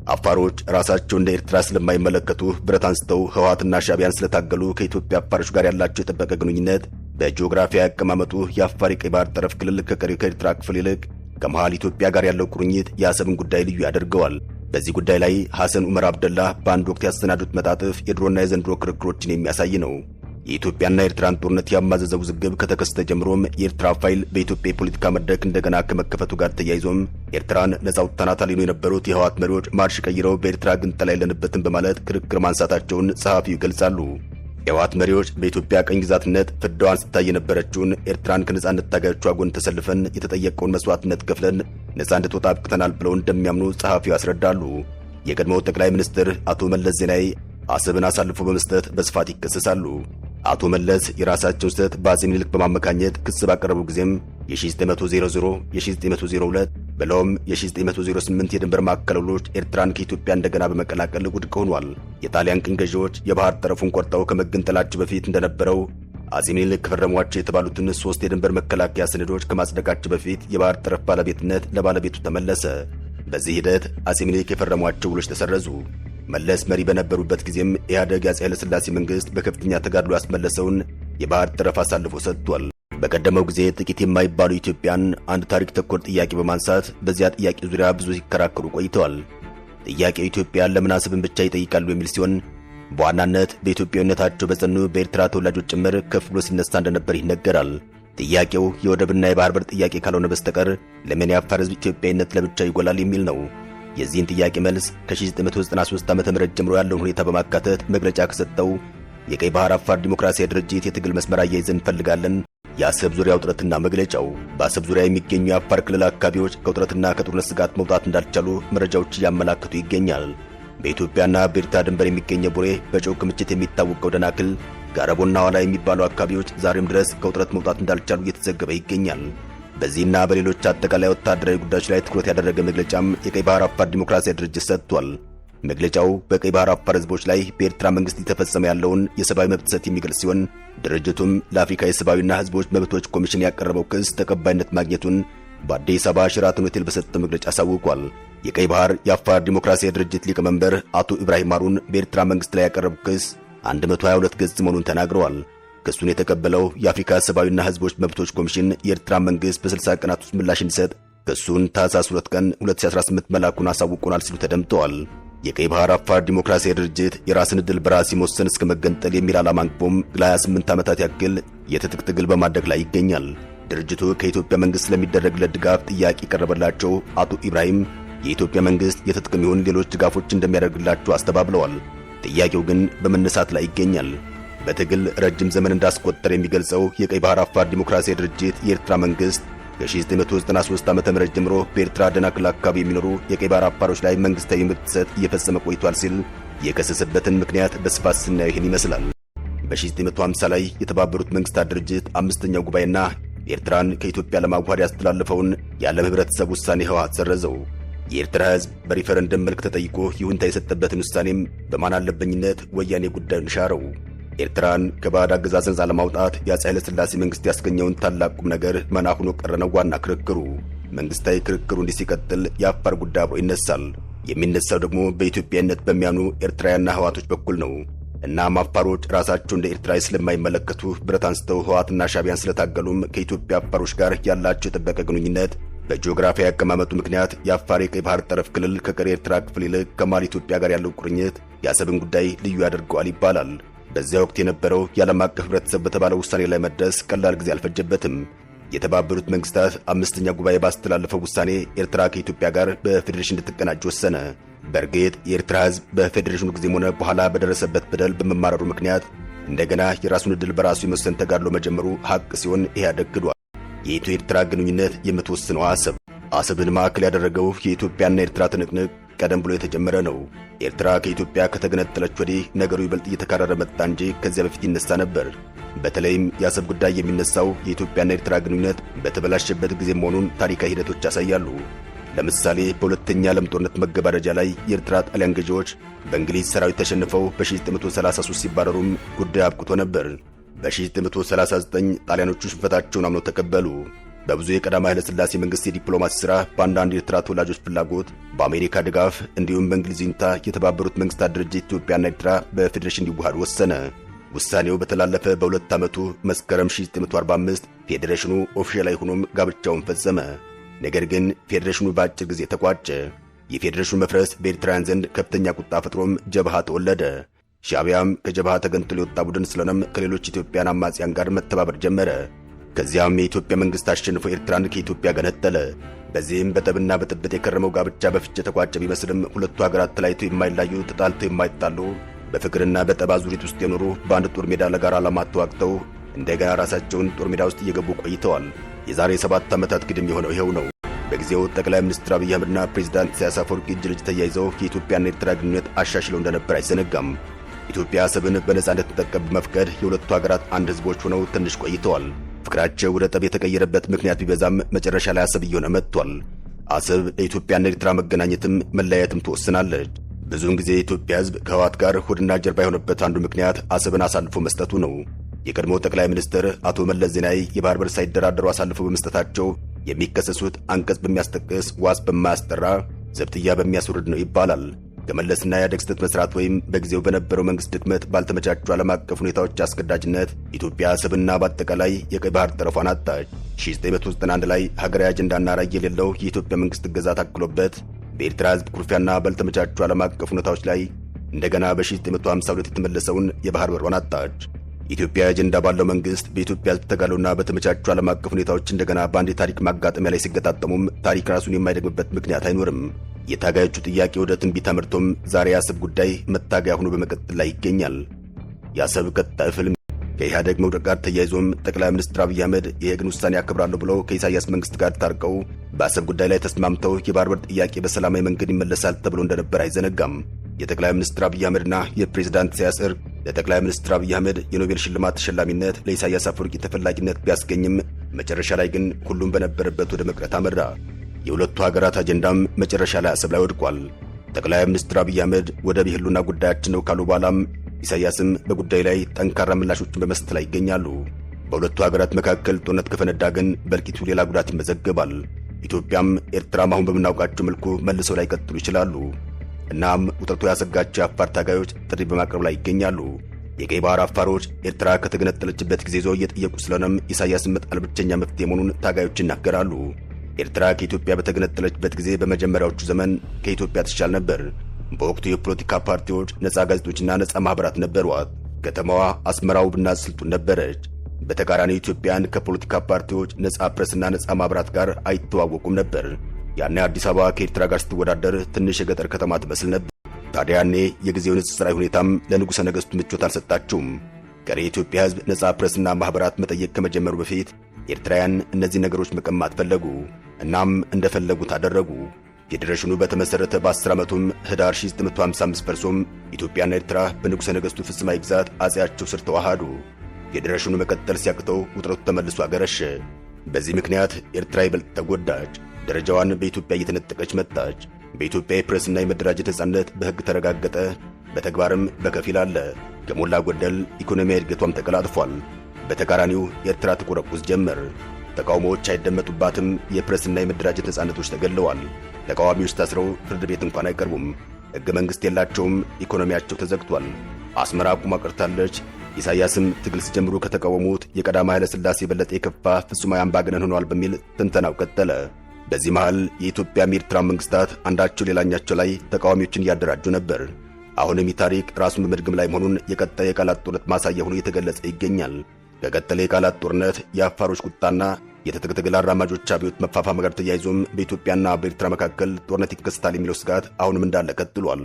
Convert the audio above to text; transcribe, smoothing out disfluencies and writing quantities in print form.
አፋሮች ራሳቸው እንደ ኤርትራ ስለማይመለከቱ ብረት አንስተው ህወሓትና ሻዕቢያን ስለታገሉ ከኢትዮጵያ አፋሮች ጋር ያላቸው የጠበቀ ግንኙነት በጂኦግራፊያዊ አቀማመጡ የአፋር የቀይ ባህር ጠረፍ ክልል ከቀሪው ከኤርትራ ክፍል ይልቅ ከመሃል ኢትዮጵያ ጋር ያለው ቁርኝት የአሰብን ጉዳይ ልዩ ያደርገዋል። በዚህ ጉዳይ ላይ ሐሰን ዑመር አብደላህ በአንድ ወቅት ያሰናዱት መጣጥፍ የድሮና የዘንድሮ ክርክሮችን የሚያሳይ ነው። የኢትዮጵያና ኤርትራን ጦርነት ያማዘዘው ውዝግብ ከተከሰተ ጀምሮም የኤርትራ ፋይል በኢትዮጵያ የፖለቲካ መድረክ እንደገና ከመከፈቱ ጋር ተያይዞም ኤርትራን ነጻ አውጥተናታል ይሉ የነበሩት የህወሓት መሪዎች ማርሽ ቀይረው በኤርትራ ግንጠላ የለንበትም በማለት ክርክር ማንሳታቸውን ጸሐፊው ይገልጻሉ። የህወሓት መሪዎች በኢትዮጵያ ቀኝ ግዛትነት ፍዳዋን ስታይ የነበረችውን ኤርትራን ከነጻነት ታጋዮቿ ጎን ተሰልፈን የተጠየቀውን መስዋዕትነት ከፍለን ነጻ እንድትወጣ አብቅተናል ብለው እንደሚያምኑ ጸሐፊው ያስረዳሉ። የቀድሞው ጠቅላይ ሚኒስትር አቶ መለስ ዜናዊ አሰብን አሳልፎ በመስጠት በስፋት ይከሰሳሉ። አቶ መለስ የራሳቸውን ስህተት በአጼ ምኒልክ በማመካኘት ክስ ባቀረቡ ጊዜም የ1900፣ የ1902 ብለውም የ1908 የድንበር ማዕከሎች ኤርትራን ከኢትዮጵያ እንደገና በመቀላቀል ውድቅ ሆኗል። የጣሊያን ቅኝ ገዢዎች የባህር ጠረፉን ቆርጠው ከመገንጠላቸው በፊት እንደነበረው አጼ ምኒልክ ከፈረሟቸው የተባሉትን 3 የድንበር መከላከያ ሰነዶች ከማጽደቃቸው በፊት የባህር ጠረፍ ባለቤትነት ለባለቤቱ ተመለሰ። በዚህ ሂደት አጼ ምኒልክ የፈረሟቸው ውሎች ተሰረዙ። መለስ መሪ በነበሩበት ጊዜም ኢህአዴግ የአፄ ኃይለ ሥላሴ መንግስት በከፍተኛ ተጋድሎ ያስመለሰውን የባህር ጠረፍ አሳልፎ ሰጥቷል። በቀደመው ጊዜ ጥቂት የማይባሉ ኢትዮጵያን አንድ ታሪክ ተኮር ጥያቄ በማንሳት በዚያ ጥያቄ ዙሪያ ብዙ ሲከራከሩ ቆይተዋል። ጥያቄው ኢትዮጵያን ለምን አሰብን ብቻ ይጠይቃሉ የሚል ሲሆን በዋናነት በኢትዮጵያዊነታቸው በጸኑ በኤርትራ ተወላጆች ጭምር ከፍ ብሎ ሲነሳ እንደነበር ይነገራል። ጥያቄው የወደብና የባህር በር ጥያቄ ካልሆነ በስተቀር ለምን የአፋር ህዝብ ኢትዮጵያዊነት ለብቻ ይጎላል የሚል ነው። የዚህን ጥያቄ መልስ ከ1993 ዓ.ም ጀምሮ ያለውን ሁኔታ በማካተት መግለጫ ከሰጠው የቀይ ባህር አፋር ዲሞክራሲያዊ ድርጅት የትግል መስመር አያይዘን እንፈልጋለን የአሰብ ዙሪያ ውጥረትና መግለጫው በአሰብ ዙሪያ የሚገኙ የአፋር ክልል አካባቢዎች ከውጥረትና ከጦርነት ስጋት መውጣት እንዳልቻሉ መረጃዎች እያመላከቱ ይገኛል። በኢትዮጵያና በኤርትራ ድንበር የሚገኘው ቡሬ በጨው ክምችት የሚታወቀው ደናክል፣ ጋረቦና ዋላ የሚባሉ አካባቢዎች ዛሬም ድረስ ከውጥረት መውጣት እንዳልቻሉ እየተዘገበ ይገኛል። በዚህና በሌሎች አጠቃላይ ወታደራዊ ጉዳዮች ላይ ትኩረት ያደረገ መግለጫም የቀይ ባህር አፋር ዲሞክራሲያዊ ድርጅት ሰጥቷል። መግለጫው በቀይ ባህር አፋር ህዝቦች ላይ በኤርትራ መንግስት እየተፈጸመ ያለውን የሰብአዊ መብት ጥሰት የሚገልጽ ሲሆን ድርጅቱም ለአፍሪካ የሰብአዊና ህዝቦች መብቶች ኮሚሽን ያቀረበው ክስ ተቀባይነት ማግኘቱን በአዲስ አበባ ሸራተን ሆቴል በሰጠው መግለጫ አሳውቋል። የቀይ ባህር የአፋር ዲሞክራሲያዊ ድርጅት ሊቀመንበር አቶ ኢብራሂም ሃሩን በኤርትራ መንግስት ላይ ያቀረበው ክስ 122 ገጽ መሆኑን ተናግረዋል። ክሱን የተቀበለው የአፍሪካ ሰብአዊና ህዝቦች መብቶች ኮሚሽን የኤርትራ መንግስት በ60 ቀናት ውስጥ ምላሽ እንዲሰጥ ክሱን ታህሳስ 2 ቀን 2018 መላኩን አሳውቆናል ሲሉ ተደምጠዋል። የቀይ ባህር አፋር ዲሞክራሲያዊ ድርጅት የራስን ዕድል በራስ መወሰን እስከ መገንጠል የሚል ዓላማ አንግቦም ለ28 ዓመታት ያክል የትጥቅ ትግል በማድረግ ላይ ይገኛል። ድርጅቱ ከኢትዮጵያ መንግስት ለሚደረግለት ድጋፍ ጥያቄ ቀረበላቸው አቶ ኢብራሂም የኢትዮጵያ መንግስት የትጥቅም ይሁን ሌሎች ድጋፎች እንደሚያደርግላቸው አስተባብለዋል። ጥያቄው ግን በመነሳት ላይ ይገኛል። በትግል ረጅም ዘመን እንዳስቆጠረ የሚገልጸው የቀይ ባህር አፋር ዲሞክራሲያዊ ድርጅት የኤርትራ መንግስት ከ1993 ዓ.ም ጀምሮ በኤርትራ ደናክል አካባቢ የሚኖሩ የቀይ ባህር አፋሮች ላይ መንግስታዊ መብት ጥሰት እየፈጸመ ቆይቷል ሲል የከሰሰበትን ምክንያት በስፋት ስናየው ይህን ይመስላል። በ1950 ላይ የተባበሩት መንግስታት ድርጅት 5ኛው ጉባኤና ኤርትራን ከኢትዮጵያ ለማዋሃድ ያስተላለፈውን የዓለም ህብረተሰብ ውሳኔ ህወሓት ሰረዘው። የኤርትራ ህዝብ በሪፈረንደም መልክ ተጠይቆ ይሁንታ የሰጠበትን ውሳኔም በማን አለበኝነት ወያኔ ጉዳዩን ሻረው። ኤርትራን ከባዕድ አገዛዝ ነፃ ለማውጣት የአፄ ኃይለ ሥላሴ መንግስት ያስገኘውን ታላቅ ቁም ነገር መና ሆኖ ቀረ ነው ዋና ክርክሩ። መንግስታዊ ክርክሩ እንዲህ ሲቀጥል የአፋር ጉዳይ አብሮ ይነሳል። የሚነሳው ደግሞ በኢትዮጵያነት በሚያምኑ ኤርትራውያንና ህወሓቶች በኩል ነው። እናም አፋሮች ራሳቸው እንደ ኤርትራዊ ስለማይመለከቱ ብረት አንስተው ህወሓትና ሻዕቢያን ስለታገሉም ከኢትዮጵያ አፋሮች ጋር ያላቸው የጠበቀ ግንኙነት በጂኦግራፊያዊ አቀማመጡ ምክንያት የአፋር የቀይ ባህር ጠረፍ ክልል ከቀሪ ኤርትራ ክፍል ይልቅ ከመሃል ኢትዮጵያ ጋር ያለው ቁርኝት የአሰብን ጉዳይ ልዩ ያደርገዋል ይባላል። በዚያ ወቅት የነበረው የዓለም አቀፍ ህብረተሰብ በተባለው ውሳኔ ላይ መድረስ ቀላል ጊዜ አልፈጀበትም። የተባበሩት መንግስታት 5ኛ ጉባኤ ባስተላለፈው ውሳኔ ኤርትራ ከኢትዮጵያ ጋር በፌዴሬሽን እንድትቀናጅ ወሰነ። በእርግጥ የኤርትራ ህዝብ በፌዴሬሽኑ ጊዜም ሆነ በኋላ በደረሰበት በደል በመማረሩ ምክንያት እንደገና የራሱን ዕድል በራሱ የመወሰን ተጋድሎ መጀመሩ ሀቅ ሲሆን ኢህአዴግ ክዷል። የኢትዮ ኤርትራ ግንኙነት የምትወስነው አሰብን ማዕከል ያደረገው የኢትዮጵያና ኤርትራ ትንቅንቅ ቀደም ብሎ የተጀመረ ነው። ኤርትራ ከኢትዮጵያ ከተገነጠለች ወዲህ ነገሩ ይበልጥ እየተካረረ መጣ እንጂ ከዚያ በፊት ይነሳ ነበር። በተለይም የአሰብ ጉዳይ የሚነሳው የኢትዮጵያና ኤርትራ ግንኙነት በተበላሸበት ጊዜ መሆኑን ታሪካዊ ሂደቶች ያሳያሉ። ለምሳሌ በሁለተኛ ዓለም ጦርነት መገባደጃ ላይ የኤርትራ ጣሊያን ገዢዎች በእንግሊዝ ሰራዊት ተሸንፈው በ1933 ሲባረሩም ጉዳይ አብቅቶ ነበር። በ1939 ጣሊያኖቹ ሽንፈታቸውን አምነው ተቀበሉ። በብዙ የቀዳማዊ ኃይለ ሥላሴ መንግስት የዲፕሎማሲ ሥራ በአንዳንድ የኤርትራ ተወላጆች ፍላጎት በአሜሪካ ድጋፍ እንዲሁም በእንግሊዝ ይሁንታ የተባበሩት መንግስታት ድርጅት ኢትዮጵያና ኤርትራ በፌዴሬሽን እንዲዋሃዱ ወሰነ። ውሳኔው በተላለፈ በሁለት ዓመቱ መስከረም 1945 ፌዴሬሽኑ ኦፊሻላዊ ሆኖም ጋብቻውን ፈጸመ። ነገር ግን ፌዴሬሽኑ በአጭር ጊዜ ተቋጨ። የፌዴሬሽኑ መፍረስ በኤርትራውያን ዘንድ ከፍተኛ ቁጣ ፈጥሮም ጀብሃ ተወለደ። ሻዕቢያም ከጀብሃ ተገንጥሎ የወጣ ቡድን ስለሆነም ከሌሎች ኢትዮጵያን አማጽያን ጋር መተባበር ጀመረ። ከዚያም የኢትዮጵያ መንግስት አሸንፎ ኤርትራን ከኢትዮጵያ ገነጠለ። በዚህም በጠብና በጥብጥ የከረመው ጋብቻ በፍች የተቋጨ ቢመስልም ሁለቱ ሀገራት ተለያይተው የማይላዩ ተጣልተው የማይጣሉ በፍቅርና በጠብ አዙሪት ውስጥ የኖሩ በአንድ ጦር ሜዳ ለጋራ ዓላማ ተዋግተው እንደገና ራሳቸውን ጦር ሜዳ ውስጥ እየገቡ ቆይተዋል። የዛሬ 7 ዓመታት ግድም የሆነው ይኸው ነው። በጊዜው ጠቅላይ ሚኒስትር አብይ አህመድና ፕሬዝዳንት ኢሳያስ አፈወርቂ እጅ ተያይዘው የኢትዮጵያና ኤርትራ ግንኙነት አሻሽለው እንደነበር አይዘነጋም። ኢትዮጵያ አሰብን በነጻነት ተጠቀም በመፍቀድ የሁለቱ ሀገራት አንድ ህዝቦች ሆነው ትንሽ ቆይተዋል። ፍቅራቸው ወደ ጠብ የተቀየረበት ምክንያት ቢበዛም መጨረሻ ላይ አሰብ እየሆነ መጥቷል። አሰብ ለኢትዮጵያና ኤርትራ መገናኘትም መለያየትም ትወስናለች። ብዙውን ጊዜ የኢትዮጵያ ህዝብ ከህወሓት ጋር ሆድና ጀርባ የሆነበት አንዱ ምክንያት አሰብን አሳልፎ መስጠቱ ነው። የቀድሞው ጠቅላይ ሚኒስትር አቶ መለስ ዜናዊ የባህር በር ሳይደራደሩ አሳልፎ በመስጠታቸው የሚከሰሱት አንቀጽ በሚያስጠቅስ ዋስ በማያስጠራ ዘብጥያ በሚያስወርድ ነው ይባላል። ከመለስና ኢህአዴግ ስህተት መስራት ወይም በጊዜው በነበረው መንግስት ድክመት ባልተመቻቹ ዓለም አቀፍ ሁኔታዎች አስገዳጅነት ኢትዮጵያ አሰብና በአጠቃላይ የቀይ ባህር ጠረፏን አጣች። 1991 ላይ ሀገራዊ አጀንዳና ራዕይ የሌለው የኢትዮጵያ መንግስት እገዛ ታክሎበት በኤርትራ ህዝብ ኩርፊያና ባልተመቻቹ ዓለም አቀፍ ሁኔታዎች ላይ እንደገና በ1952 የተመለሰውን የባህር በሯን አጣች። ኢትዮጵያ አጀንዳ ባለው መንግስት በኢትዮጵያ ህዝብ ተጋድሎና በተመቻቹ ዓለም አቀፍ ሁኔታዎች እንደገና በአንድ የታሪክ ማጋጠሚያ ላይ ሲገጣጠሙም ታሪክ ራሱን የማይደግምበት ምክንያት አይኖርም። የታጋዮቹ ጥያቄ ወደ ትንቢት አመርቶም ዛሬ የአሰብ ጉዳይ መታገያ ሆኖ በመቀጠል ላይ ይገኛል። የአሰብ ቀጣይ ፍልም ከኢህአዴግ መውደቅ ጋር ተያይዞም ጠቅላይ ሚኒስትር አብይ አህመድ የሄግን ውሳኔ ያከብራለሁ ብለው ከኢሳያስ መንግስት ጋር ታርቀው በአሰብ ጉዳይ ላይ ተስማምተው የባህር በር ጥያቄ በሰላማዊ መንገድ ይመለሳል ተብሎ እንደነበር አይዘነጋም። የጠቅላይ ሚኒስትር አብይ አህመድና የፕሬዝዳንት ኢሳያስ እርቅ ለጠቅላይ ሚኒስትር አብይ አህመድ የኖቤል ሽልማት ተሸላሚነት ለኢሳያስ አፈወርቂ ተፈላጊነት ቢያስገኝም መጨረሻ ላይ ግን ሁሉም በነበረበት ወደ መቅረት አመራ። የሁለቱ ሀገራት አጀንዳም መጨረሻ ላይ አሰብ ላይ ወድቋል። ጠቅላይ ሚኒስትር አብይ አህመድ ወደብ የህልውና ጉዳያችን ነው ካሉ በኋላም ኢሳያስም በጉዳዩ ላይ ጠንካራ ምላሾችን በመስጠት ላይ ይገኛሉ። በሁለቱ ሀገራት መካከል ጦርነት ከፈነዳ ግን በእልቂቱ ሌላ ጉዳት ይመዘገባል። ኢትዮጵያም ኤርትራም አሁን በምናውቃቸው መልኩ መልሰው ላይ ቀጥሉ ይችላሉ። እናም ውጥረቱ ያሰጋቸው የአፋር ታጋዮች ጥሪ በማቅረብ ላይ ይገኛሉ። የቀይ ባህር አፋሮች ኤርትራ ከተገነጠለችበት ጊዜ ይዘው እየጠየቁ ስለሆነም ኢሳያስን መጣል ብቸኛ መፍትሄ መሆኑን ታጋዮች ይናገራሉ። ኤርትራ ከኢትዮጵያ በተገነጠለችበት ጊዜ በመጀመሪያዎቹ ዘመን ከኢትዮጵያ ትሻል ነበር። በወቅቱ የፖለቲካ ፓርቲዎች፣ ነፃ ጋዜጦችና ነፃ ማህበራት ነበሯት። ከተማዋ አስመራ ውብና ስልጡን ነበረች። በተቃራኒው ኢትዮጵያን ከፖለቲካ ፓርቲዎች፣ ነፃ ፕሬስና ነፃ ማህበራት ጋር አይተዋወቁም ነበር። ያኔ አዲስ አበባ ከኤርትራ ጋር ስትወዳደር ትንሽ የገጠር ከተማ ትመስል ነበር። ታዲያ ያኔ የጊዜው ንጽጽራዊ ሁኔታም ለንጉሠ ነገሥቱ ምቾት አልሰጣቸውም። ቀሪ የኢትዮጵያ ሕዝብ ነፃ ፕሬስና ማህበራት መጠየቅ ከመጀመሩ በፊት ኤርትራውያን እነዚህ ነገሮች መቀማት ፈለጉ። እናም እንደፈለጉት አደረጉ። ፌዴሬሽኑ በተመሰረተ በ10 ዓመቱም ህዳር 1955 ፈርሶም ኢትዮጵያና ኤርትራ በንጉሠ ነገሥቱ ፍጹማዊ ግዛት አጼያቸው ስር ተዋሃዱ። ፌዴሬሽኑ መቀጠል ሲያቅተው ውጥረቱ ተመልሶ አገረሸ። በዚህ ምክንያት ኤርትራ ይበልጥ ተጎዳች። ደረጃዋን በኢትዮጵያ እየተነጠቀች መጣች። በኢትዮጵያ የፕሬስና የመደራጀት ነጻነት በሕግ ተረጋገጠ፣ በተግባርም በከፊል አለ። ከሞላ ጎደል ኢኮኖሚያዊ እድገቷም ተቀላጥፏል። በተቃራኒው ኤርትራ ትቆረቁዝ ጀመር። ተቃውሞዎች አይደመጡባትም። የፕሬስና የመደራጀት ነጻነቶች ተገለዋል። ተቃዋሚዎች ታስረው ፍርድ ቤት እንኳን አይቀርቡም። ሕገ መንግሥት የላቸውም። ኢኮኖሚያቸው ተዘግቷል። አስመራ ቁማ ቀርታለች። ኢሳያስም ትግል ሲጀምሩ ከተቃወሙት የቀዳማዊ ኃይለ ሥላሴ የበለጠ የከፋ ፍጹማዊ አምባገነን ሆነዋል በሚል ትንተናው ቀጠለ። በዚህ መሃል የኢትዮጵያም የኤርትራ መንግስታት አንዳቸው ሌላኛቸው ላይ ተቃዋሚዎችን እያደራጁ ነበር። አሁንም ይህ ታሪክ ራሱን በመድገም ላይ መሆኑን የቀጣይ የቃላት ጦርነት ማሳያ ሆኖ እየተገለጸ ይገኛል። ከቀጠለ የቃላት ጦርነት የአፋሮች ቁጣና የትጥቅ ትግል አራማጆች አብዮት መፋፋም ጋር ተያይዞም በኢትዮጵያና በኤርትራ መካከል ጦርነት ይከሰታል የሚለው ስጋት አሁንም እንዳለ ቀጥሏል።